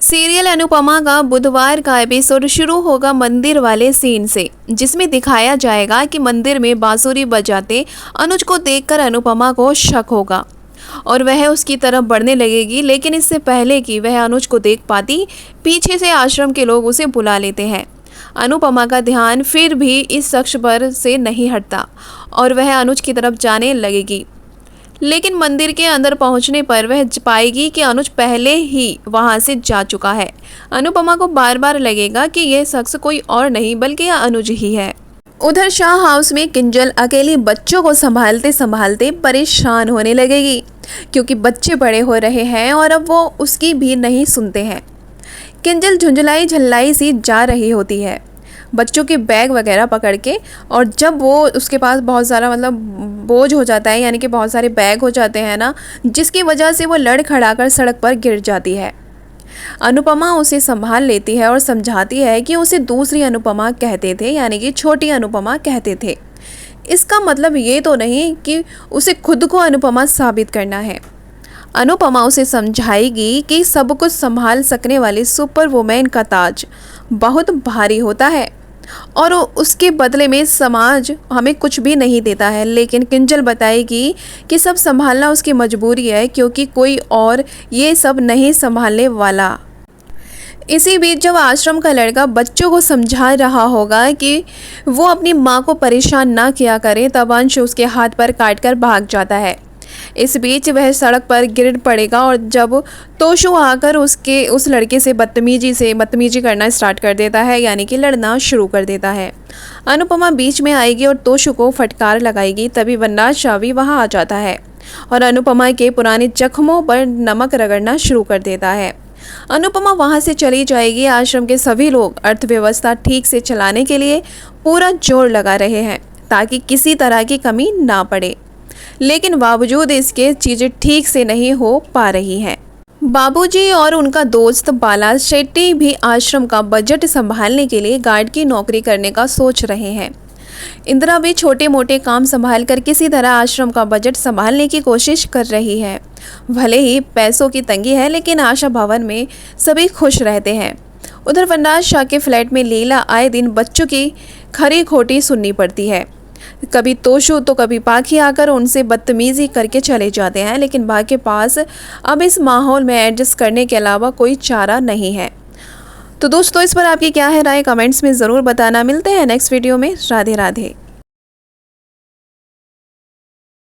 Serial Anupama का बुधवार का एपिसोड शुरू होगा मंदिर वाले सीन से, जिसमें दिखाया जाएगा कि मंदिर में बांसुरी बजाते अनुज को देखकर अनुपमा को शक होगा और वह उसकी तरफ बढ़ने लगेगी। लेकिन इससे पहले कि वह अनुज को देख पाती, पीछे से आश्रम के लोग उसे बुला लेते हैं। अनुपमा का ध्यान फिर भी इस शख्स पर से नहीं हटता और वह अनुज की तरफ जाने लगेगी। लेकिन मंदिर के अंदर पहुंचने पर वह पाएगी कि अनुज पहले ही वहां से जा चुका है। अनुपमा को बार बार लगेगा कि यह शख्स कोई और नहीं बल्कि यह अनुज ही है। उधर शाह हाउस में किंजल अकेली बच्चों को संभालते संभालते परेशान होने लगेगी, क्योंकि बच्चे बड़े हो रहे हैं और अब वो उसकी भी नहीं सुनते हैं। किंजल झुंझलाई झल्लाई सी जा रही होती है बच्चों के बैग वगैरह पकड़ के, और जब वो उसके पास बहुत सारा बोझ हो जाता है, यानी कि बहुत सारे बैग हो जाते हैं ना, जिसकी वजह से वो लड़खड़ाकर सड़क पर गिर जाती है। अनुपमा उसे संभाल लेती है और समझाती है कि उसे दूसरी अनुपमा कहते थे, यानी कि छोटी अनुपमा कहते थे। इसका मतलब ये तो नहीं कि उसे खुद को अनुपमा साबित करना है। अनुपमा उसे समझाएगी कि सब कुछ संभाल सकने वाली सुपर वुमेन का ताज बहुत भारी होता है और उसके बदले में समाज हमें कुछ भी नहीं देता है। लेकिन किंजल बताएगी कि सब संभालना उसकी मजबूरी है, क्योंकि कोई और ये सब नहीं संभालने वाला। इसी बीच जब आश्रम का लड़का बच्चों को समझा रहा होगा कि वो अपनी माँ को परेशान ना किया करें, तब अंश उसके हाथ पर काट कर भाग जाता है। इस बीच वह सड़क पर गिर पड़ेगा और जब तोशु आकर उस लड़के से बदतमीजी करना स्टार्ट कर देता है, यानी कि लड़ना शुरू कर देता है। अनुपमा बीच में आएगी और तोशु को फटकार लगाएगी। तभी वनराज शाह भी वहां आ जाता है और अनुपमा के पुराने जख्मों पर नमक रगड़ना शुरू कर देता है। अनुपमा वहां से चली जाएगी। आश्रम के सभी लोग अर्थव्यवस्था ठीक से चलाने के लिए पूरा जोर लगा रहे हैं ताकि किसी तरह की कमी ना पड़े, लेकिन बावजूद इसके चीज़ें ठीक से नहीं हो पा रही हैं। बाबूजी और उनका दोस्त बाला शेट्टी भी आश्रम का बजट संभालने के लिए गार्ड की नौकरी करने का सोच रहे हैं। इंदिरा भी छोटे मोटे काम संभाल कर किसी तरह आश्रम का बजट संभालने की कोशिश कर रही है। भले ही पैसों की तंगी है, लेकिन आशा भवन में सभी खुश रहते हैं। उधर वनराज शाह के फ्लैट में लीला आए दिन बच्चों की खरी खोटी सुननी पड़ती है। कभी तोशु तो कभी पाखी आकर उनसे बदतमीजी करके चले जाते हैं, लेकिन बा के पास अब इस माहौल में एडजस्ट करने के अलावा कोई चारा नहीं है। तो दोस्तों, इस पर आपकी क्या है राय, कमेंट्स में ज़रूर बताना। मिलते हैं नेक्स्ट वीडियो में। राधे राधे।